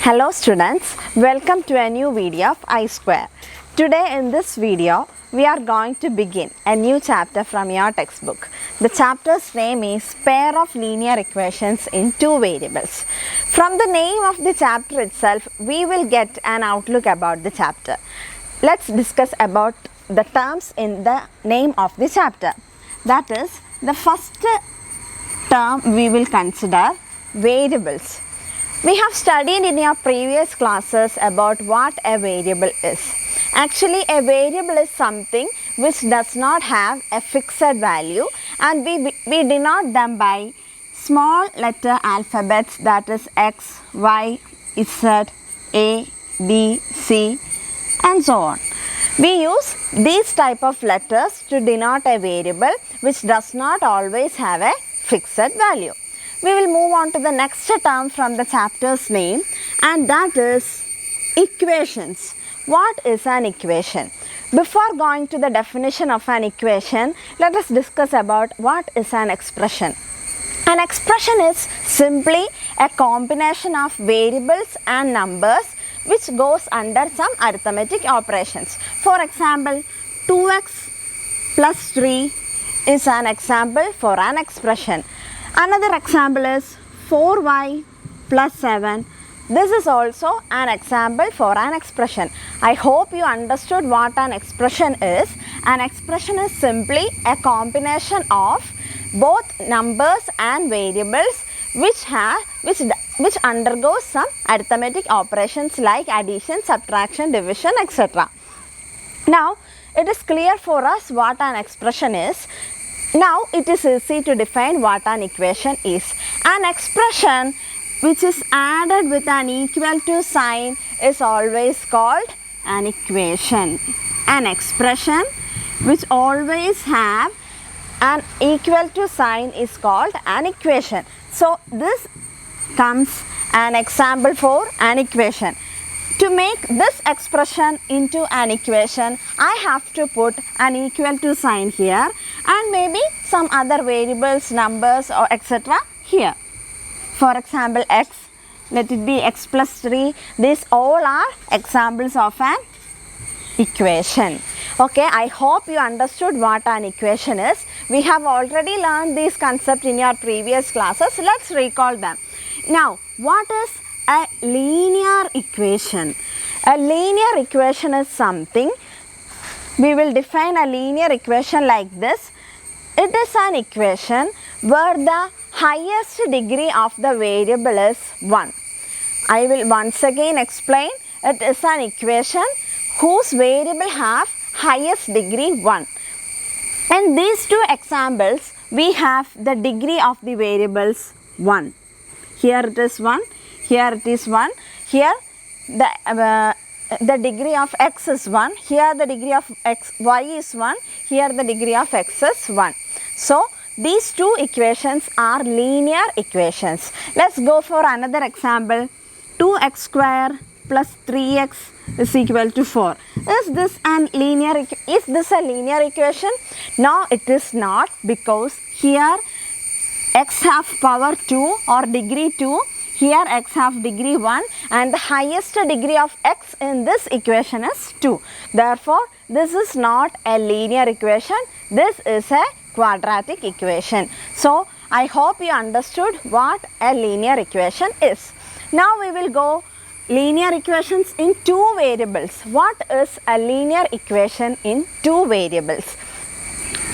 Hello students, welcome to a new video of I Square. Today in this video, we are going to begin a new chapter from your textbook. The chapter's name is Pair of Linear Equations in Two Variables. From the name of the chapter itself, we will get an outlook about the chapter. Let's discuss about the terms in the name of the chapter. That is, the first term we will consider variables. We have studied in your previous classes about what a variable is. Actually, a variable is something which does not have a fixed value, and we denote them by small letter alphabets, that is X, Y, Z, A, B, C and so on. We use these type of letters to denote a variable which does not always have a fixed value. We will move on to the next term from the chapter's name, and that is equations. What is an equation? Before going to the definition of an equation, let us discuss about what is an expression. An expression is simply a combination of variables and numbers which goes under some arithmetic operations. For example, 2x plus 3 is an example for an expression. Another example is 4y plus 7. This is also an example for an expression. I hope you understood what an expression is. An expression is simply a combination of both numbers and variables which undergoes some arithmetic operations like addition, subtraction, division, etc. Now, it is clear for us what an expression is. Now, it is easy to define what an equation is. An expression which is added with an equal to sign is always called an equation. An expression which always have an equal to sign is called an equation. So, this comes an example for an equation. To make this expression into an equation, I have to put an equal to sign here and maybe some other variables, numbers or etc. here. For example, x, let it be x plus 3. These all are examples of an equation. Okay, I hope you understood what an equation is. We have already learned these concepts in your previous classes. Let's recall them. Now, what is a linear equation? A linear equation is something, we will define a linear equation like this. It is an equation where the highest degree of the variable is 1. I will once again explain. It is an equation whose variable have highest degree 1. In these two examples, we have the degree of the variables 1. Here it is 1. Here it is 1. Here the degree of x is 1. Here the degree of y is 1. Here the degree of x is 1. So, these two equations are linear equations. Let's go for another example. 2x square plus 3x is equal to 4. Is this a linear equation? No, it is not, because here x have power 2 or degree 2. Here x have degree 1 and the highest degree of x in this equation is 2. Therefore, this is not a linear equation. This is a quadratic equation. So, I hope you understood what a linear equation is. Now, we will go linear equations in two variables. What is a linear equation in two variables?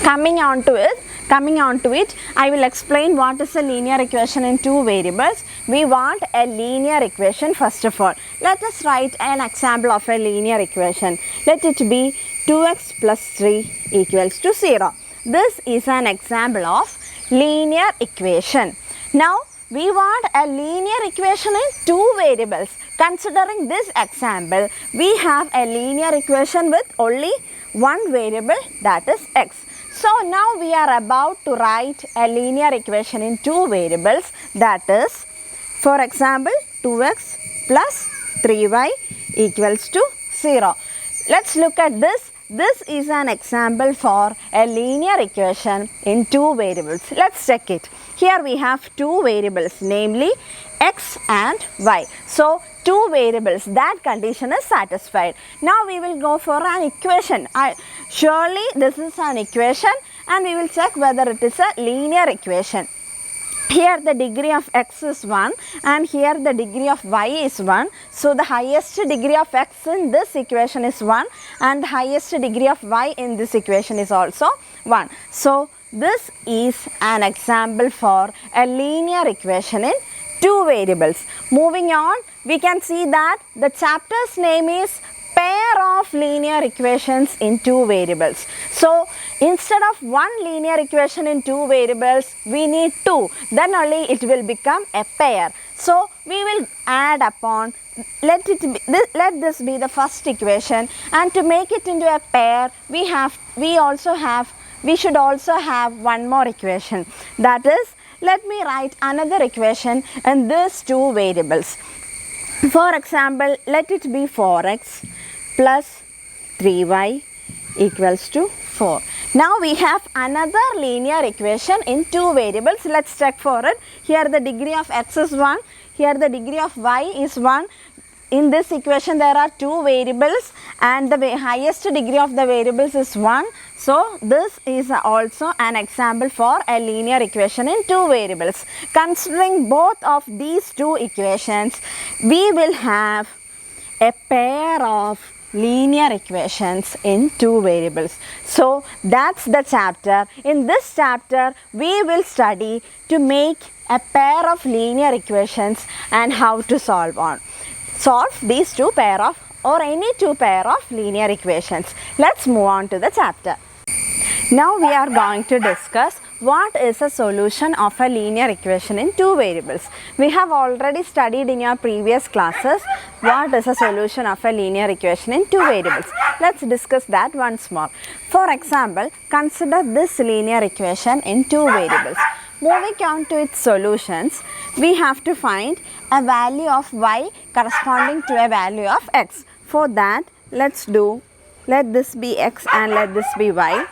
Coming on to it, I will explain what is a linear equation in two variables. We want a linear equation first of all. Let us write an example of a linear equation. Let it be 2x plus 3 equals to 0. This is an example of linear equation. Now, we want a linear equation in two variables. Considering this example, we have a linear equation with only one variable, that is x. So, now we are about to write a linear equation in two variables, that is, for example, 2x plus 3y equals to 0. Let's look at this this is an example for a linear equation in two variables. Let's check it. Here we have two variables, namely x and y. So two variables, that condition is satisfied. Now we will go for an equation. Surely this is an equation and we will check whether it is a linear equation. Here the degree of x is 1 and here the degree of y is 1. So the highest degree of x in this equation is 1 and the highest degree of y in this equation is also 1. So this is an example for a linear equation in two variables. Moving on, we can see that the chapter's name is pair of linear equations in two variables. So instead of one linear equation in two variables, we need two. Then only it will become a pair. So we will add upon, let this be the first equation, and to make it into a pair, we should also have one more equation. That is, let me write another equation in these two variables. For example, let it be 4x plus 3y equals to 4. Now we have another linear equation in two variables. Let's check for it. Here the degree of x is 1. Here the degree of y is 1. In this equation there are two variables and the highest degree of the variables is 1. So this is also an example for a linear equation in two variables. Considering both of these two equations, we will have a pair of linear equations in two variables. So that's the chapter. In this chapter, we will study to make a pair of linear equations and how to solve these two pair of or any two pair of linear equations. Let's move on to the chapter. Now we are going to discuss what is a solution of a linear equation in two variables. We have already studied in your previous classes what is a solution of a linear equation in two variables. Let's discuss that once more. For example, consider this linear equation in two variables. Moving on to its solutions, we have to find a value of y corresponding to a value of x. For that, let this be x and let this be y.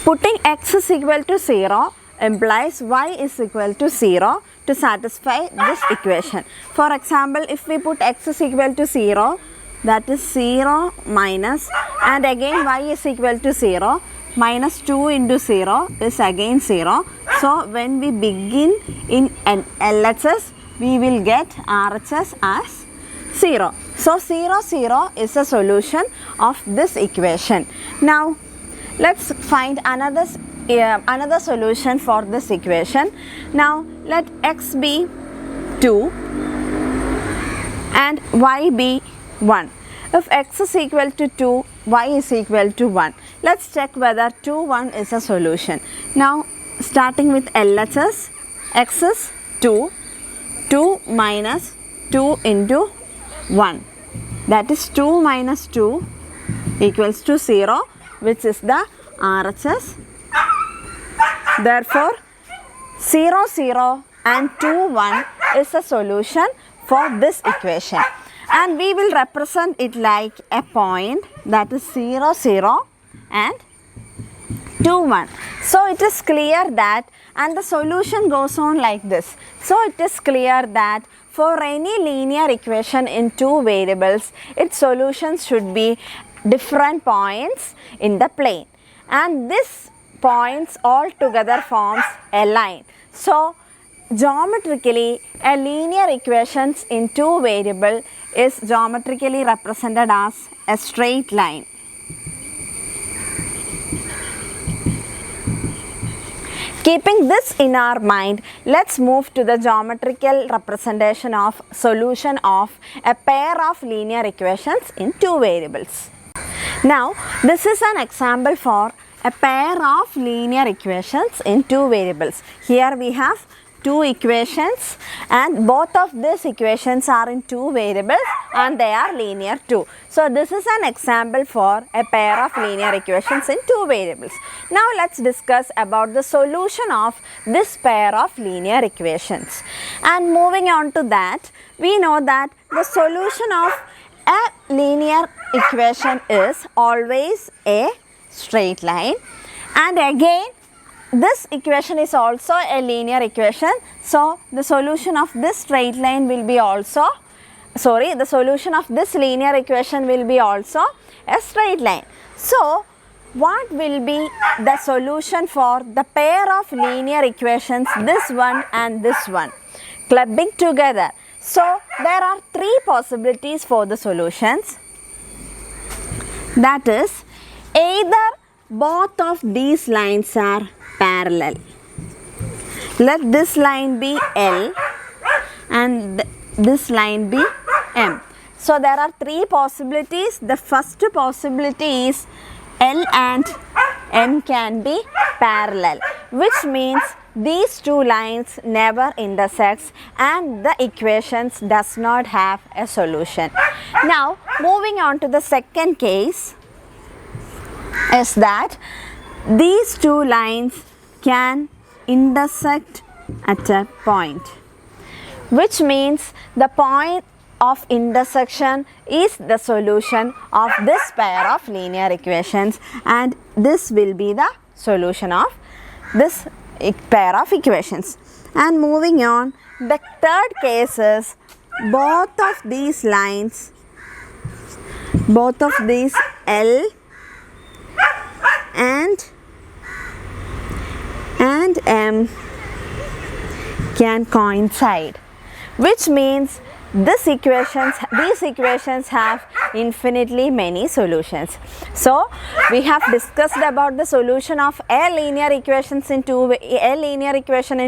Putting x is equal to 0 implies y is equal to 0 to satisfy this equation. For example, if we put x is equal to 0, that is 0 minus, and again y is equal to 0, minus 2 into 0 is again 0. So when we begin in LHS, we will get RHS as 0. So 0, 0 is a solution of this equation. Now let's find another solution for this equation. Now let x be 2 and y be 1. If x is equal to 2, y is equal to 1. Let's check whether 2, 1 is a solution. Now starting with LHS, x is 2, 2 minus 2 into 1. That is 2 minus 2 equals to 0, which is the RHS. Therefore, 0, 0 and 2, 1 is a solution for this equation. And we will represent it like a point, that is 0, 0 and 2, 1. So it is clear that, and the solution goes on like this. So it is clear that for any linear equation in two variables, its solutions should be different points in the plane, and this points all together forms a line. So geometrically, a linear equations in two variable is geometrically represented as a straight line. Keeping this in our mind, let's move to the geometrical representation of solution of a pair of linear equations in two variables. Now, this is an example for a pair of linear equations in two variables. Here we have two equations and both of these equations are in two variables and they are linear too. So this is an example for a pair of linear equations in two variables. Now let's discuss about the solution of this pair of linear equations. And moving on to that, we know that the solution of A linear equation is always a straight line, and again this equation is also a linear equation. So the solution of this straight line will be also, the solution of this linear equation will be also a straight line. So what will be the solution for the pair of linear equations, this one and this one, clubbing together? So there are three possibilities for the solutions. That is, either both of these lines are parallel. Let this line be L and this line be M. So there are three possibilities. The first possibility is L and M can be parallel, which means these two lines never intersects and the equations does not have a solution. Now moving on to the second case is that these two lines can intersect at a point, which means the point of intersection is the solution of this pair of linear equations, and this will be the solution of this pair of equations. And moving on, the third case is both of these lines, both of these L and M can coincide, which means these equations have infinitely many solutions. So we have discussed about the solution of a linear equation in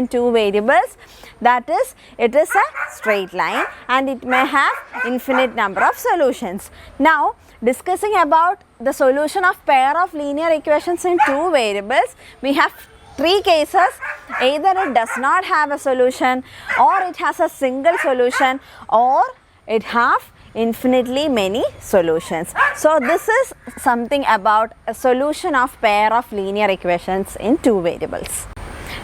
two variables. That is, it is a straight line and it may have infinite number of solutions. Now discussing about the solution of pair of linear equations in two variables, we have three cases. Either it does not have a solution, or it has a single solution, or it have infinitely many solutions. So this is something about a solution of pair of linear equations in two variables.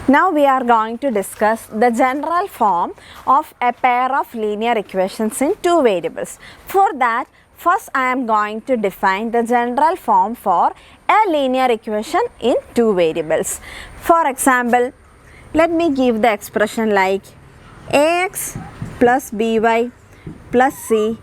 Now we are going to discuss the general form of a pair of linear equations in two variables. For that, first I am going to define the general form for a linear equation in two variables. For example, let me give the expression like ax plus by plus c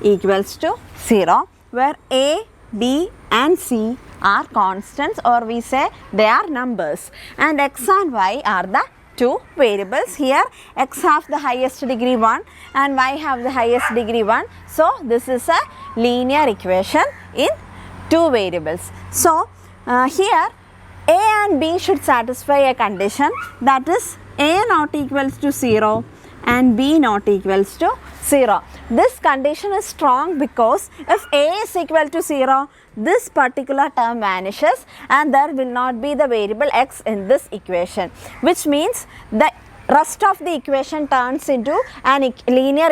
equals to 0, where a, b and c are constants, or we say they are numbers, and x and y are the two variables. Here x have the highest degree 1 and y have the highest degree 1. So this is a linear equation in two variables. So here a and b should satisfy a condition, that is a not equals to 0 and b not equals to 0. This condition is strong because if a is equal to 0, this particular term vanishes and there will not be the variable x in this equation, which means the rest of the equation turns into a linear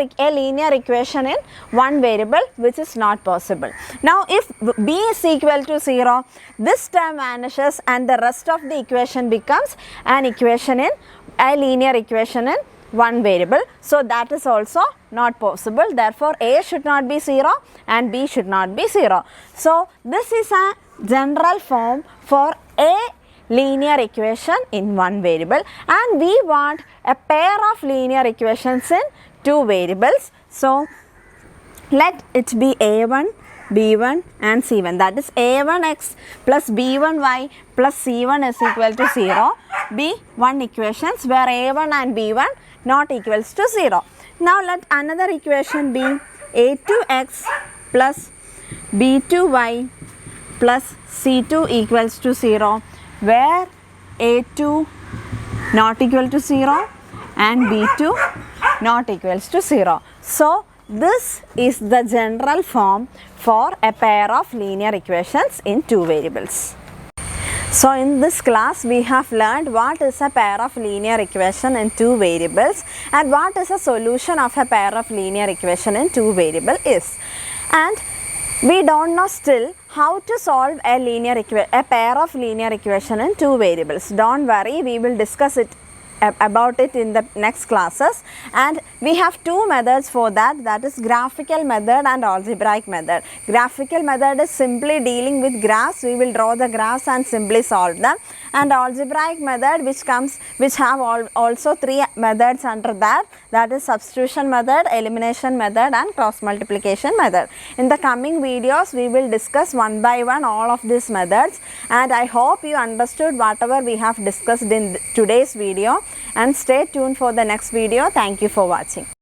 equation in one variable, which is not possible. Now if b is equal to 0, this term vanishes and the rest of the equation becomes a linear equation in one variable. So that is also not possible. Therefore a should not be 0 and b should not be 0. So this is a general form for a linear equation in one variable, and we want a pair of linear equations in two variables. So let it be a1, b1 and c1, that is a1x plus b1y plus c1 is equal to 0, be one equations where a1 and b1 not equals to 0. Now let another equation be a2x plus b2y plus c2 equals to 0, where a2 not equal to 0 and b2 not equals to 0. So this is the general form for a pair of linear equations in two variables. So in this class we have learned what is a pair of linear equation in two variables and what is a solution of a pair of linear equation in two variable is. And we don't know still how to solve a pair of linear equation in two variables. Don't worry, we will discuss it about it in the next classes. And we have two methods for that, that is graphical method and algebraic method. Graphical method is simply dealing with graphs. We will draw the graphs and simply solve them. And algebraic method which have also three methods under that, that is substitution method, elimination method and cross multiplication method. In the coming videos we will discuss one by one all of these methods, and I hope you understood whatever we have discussed in today's video, and stay tuned for the next video. Thank you for watching.